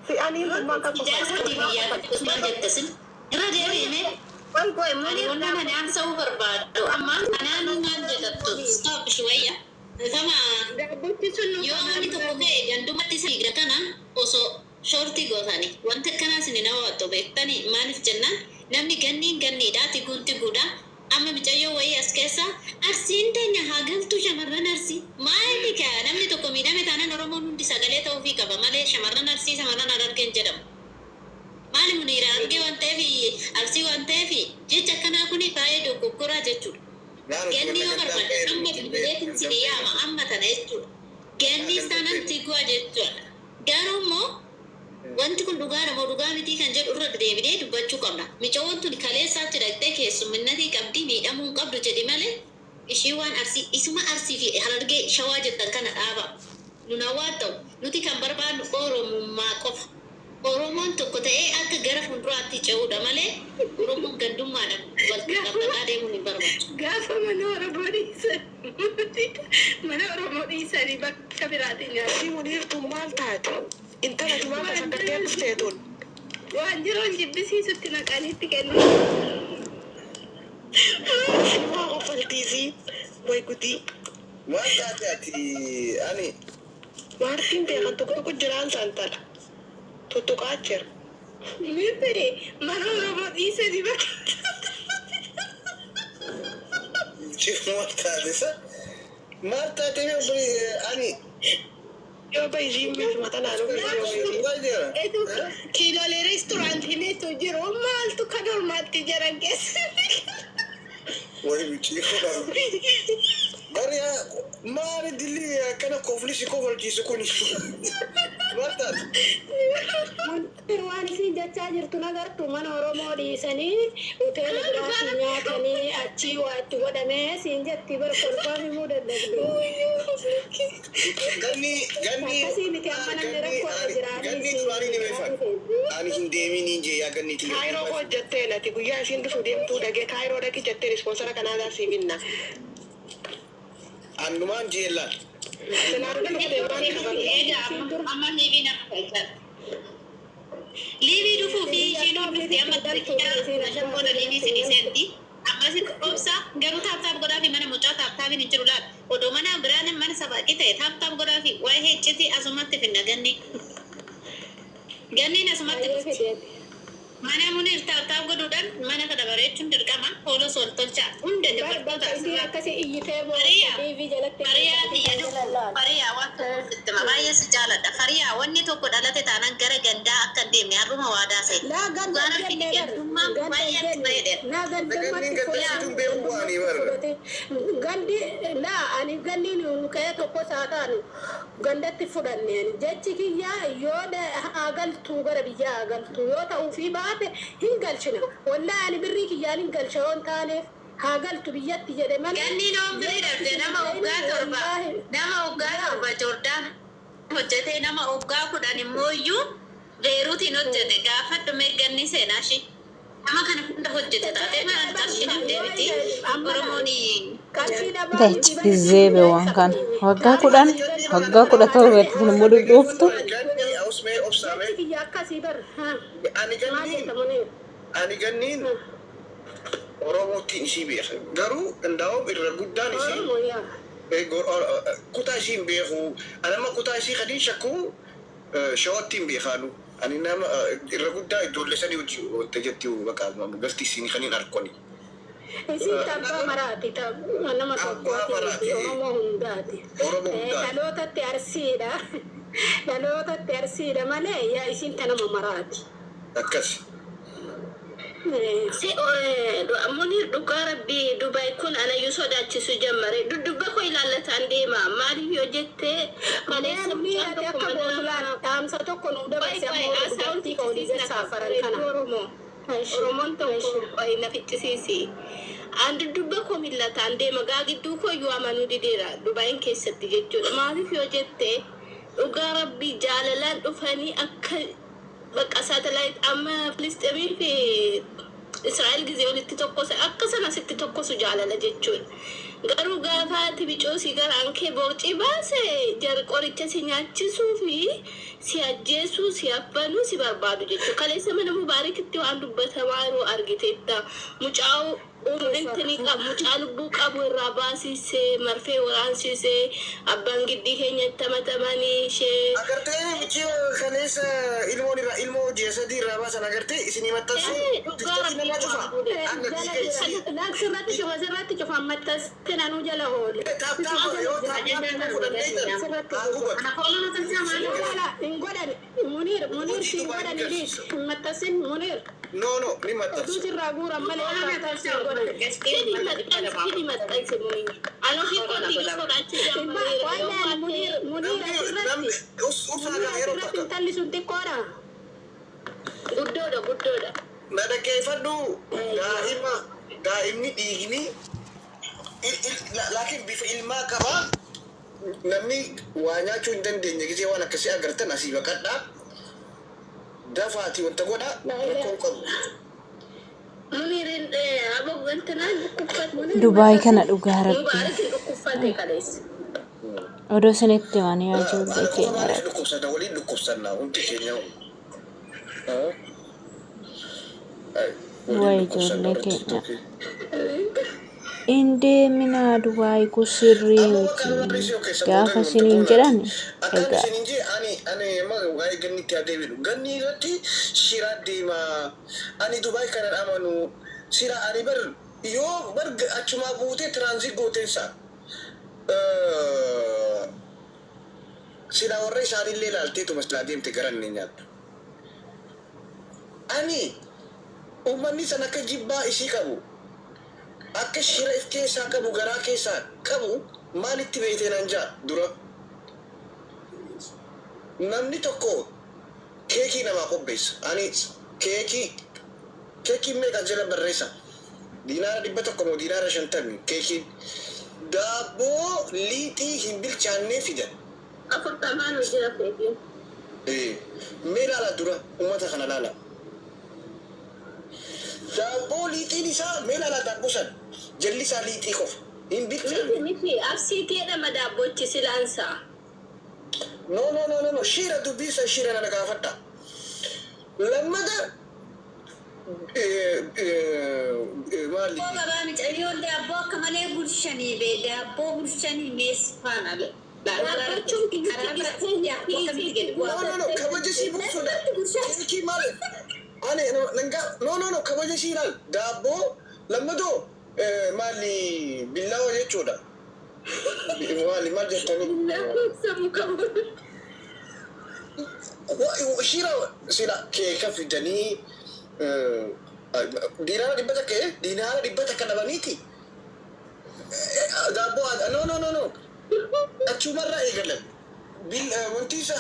في أني ما كنت وان كوي ماني وانا انا عم سوي برباد اما انا ما جدت ستوب شويه فما يوم تبوكي عندما تسيغ كان اوسو شورتي غوثاني وانت كان سنينا واتو بيتاني ما نفجنا نمني غني داتي كنت غودا اما بيجيو وي اسكيسا ارسين تنيا هاغل تو شمرن ارسي ما لك نمني تو كوميدا متانا نورمون دي سغلي توفيق بمالي شمرن ارسي شمرن اركن جدم مالي منيرة أرجع وانتهي أرسي وانتهي جت كنا كوني فايد وكوكورا جتشو كأني يوم بربنا أما بالبداية تنسيني أما تنايتشو كأني استانا تيجوا جتشو قالوا مو وانت كن دوغارا مو دوغامي تي كان جد أورد بداية دبتشو كمنا ميجوان توني خالي سات تركتك هسه من نادي كمتي ميدا مون قبل جدي ماله إشيوان أرسي اسمه أرسي في هرجع شواجد تكنا آبا ننواتو نتي كم بربان أورو ما كف Oromoon tokko ta'ee akka gara fuulduraatti ce'uudha malee Oromoon gandummaadhaan wal qabxataa deemuun hin barbaachisu. Gaafa mana Oromoo dhiisanii bakka biraatiin nyaatanii muniirtuu maal taate? Intala maal fakkattee dhufteetuun? Waan jiruun jibbisiisutti naqaniitti kennu. Simaa qofaltiisii way guddii. Maal taate ati ani? Maartiin beekan tokko jiraan saantala. Tuttuqaachir. Mifiri mana Oromoo dhiisanii bakka. Maal taate sa? Maal taate ani? Yoo baay'ee mata naannoo kiiloolee reesturaantii neetu jiru maaltu kan ormaatti jiran keessa. Wayi miti. Bariya maali dilli kana kooflisi koofalchiisu kuni. Maal taate? Waan isin jechaa jirtu nagartu mana Oromoo dhiisanii hoteela biraatti nyaatanii achii waa itti godhamee siin jetti bara kolfaa himuu danda'u. Akkasii miti amma namni rakkoo jiraanii ani hin deemini je yaa ganni ti. Kaayiroo hojjettee nati guyyaa isin dhufu deemtuu dhagee kaayiroo dhaqi jettee ispoonsara kanaa siif hinna. Annumaan jeellaan. Livi dufu fi shino fi amma darkiya boda livi sini senti amma sin obsa garu tap goda fi mana mucha tap ni jirulat odo mana brane mana saba kita tap goda fi wai hechiti azumatti fi ganni na sumatti mana munir tap godudan mana kada barechun dirqama holo sol tolcha unda dabarta akkasi iyyite livi jalatti fariya waqtu sittama baay'ee si jaaladha fariya wanni tokko dhalate taanan gara gandaa akka deemne harruma waadaa ta'e la gaara fiidummaa baay'ee baay'ee la gandi la ani ganni nu kaya tokko saataan gandatti fudhanneen jechi kiyya yoo agaltu gara biyya agaltu yoo ta'uu fi baate hin galchina wallahi ani birrii kiyyaan hin galchoon taaneef hagaltu biyyatti jedhe man ganni noon birii dhabde nama uggaa torba Jordaan hojjete nama uggaa kudhan immooyyuu beeruutiin hojjete gaafa dhume ganni seenaashi nama kana hunda hojjete taate mana qarshii dhabdee biti Oromooni Dachi bizeebe waan kana waggaa kudhan waggaa kudha torbeetti kun immoo dhuftu akkasii bar ani ganniin Oromootiin isii beeka garuu ndaa'u irra guddaan isii kutaa isiin beeku anama kutaa isii kadii shakkuu shawattiin beekaanu ani nama irra guddaa ijoollee sadii hojii wanta jetti bakka galti isiin kaniin harkoni. Isin tabbaa maraati nama tokkooti Oromoo hundaati. Dhalootatti arsiidha. Dhalootatti arsiidha malee yaa isin tanama maraati. Akkas. Munir dhugaa rabbii Dubai kun ana yoo sodaachisu jammare dudubba ko ilaalataan deema maaliif yoo jettee maleessa mucaan tokko mana taamsa tokko nu dabarse asaawuntii koolii saafaran kana Oromoon tokko na ficcisiisi an dudubba ko millataan deema gaa gidduu ko yoo amanuu dideera Dubayin keessatti jechuudha maaliif yoo jettee dhugaa rabbii jaalalaan dhufanii akka bakka satellite amma Filisxeemii fi Israa'el ጊዜ ወልት ተቆሰ አከሰና ሲት ተቆሱ ጃላለ ጀቹን Garuu gaafa ati bicoosii garaan kee booci baase jar qoricha si nyaachisuu fi si ajjeesuu si affanuu si barbaadu jechuudha. Kaleessa mana Mubaarakitti waan dubbatamaa yeroo argiteetta mucaa umrinti qabu mucaa lubbuu qabu irraa baasisee marfee waraansiisee abbaan giddii keenyatti hamatamanii ishee. Agartee michi kaleessa ilmoo jeesadii irraa baasan agartee isinii maxxansuu tiktookii namaa cufa. Laksirratti cufa sirratti cufa maxxansee naannoo jala oole. Godhan Munir siin godhan idis maxxansin Munir. No, ni maxxansu. Duuti irraa guuran malee maxxansin godhan. Kidi maxxansi Munir. Anoo fi qotii sodaachisa Munir asirratti intalli sun xiqqoodha. Guddoodha. Na dhaggeeffadhu daa'imni dhiigni laakiin bifa ilmaa qaba. Namni waa nyaachuu hin dandeenye gisee waan akkasii agartan asii baqadhaa. Dafaati wanta godha rakkoon qabu. Munirin aboo gantanaan dhukkubfat Munir. Dubaay kana dhugaa rabbi. Mubaarakin dhukkubfate kaleessa. Odoo isinitti waan yaajuu keenya Waliin dhukkubsata waliin dhukkubsannaa hundi keenya. Wayi ijoollee keenya. Indee mina Dubaay ku sirrii miti. Gaafa isiniin jedhan egaa. Ani waa'ee gannitti adeemedhu. Ganni irratti shiraa deemaa. Ani Dubaay kanan amanu sira ani bar yoo bar achumaa buutee tiraanzit gooteensa. Sira warra isaanillee ilaalteetu maslaa deemte garan ni nyaattu. Ani uummanni san akka jibbaa isii qabu. Akka shira if keessaa qabu garaa keessaa qabu maalitti beekteen anjaa dura. Namni tokko keekii namaa qopheessa. Ani keekii meeqa jala barreessa. Diinaara 100 moo diinaara 50 keekiin. Daabboo liixii hin bilchaannee fidan. Afurtamaan hojjeta keekiin. Mee ilaala dura uummata kana ilaala. Daabboo liixiin isaa mee ilaala daabboo san jalli isaa liixii qofa. Hin bilchaanne. Miti absiiteedhama daabbochi silaansaa. No. Shira dubisa shira na nagafata. Lamada mali. Boga bani cari on da boka male burshani be da bo burshani mes fanale. No. Kabaja si bursuda. Ki mali. Ane nanga no kabaja si ral. Dabo lamado mali billawa jechuudha. Mali mal jettani. Shira sila keeka fidanii diinaara 100 diinaara 100 kana baniti. Dabo no. Achumarra eegalan. Bil wanti isa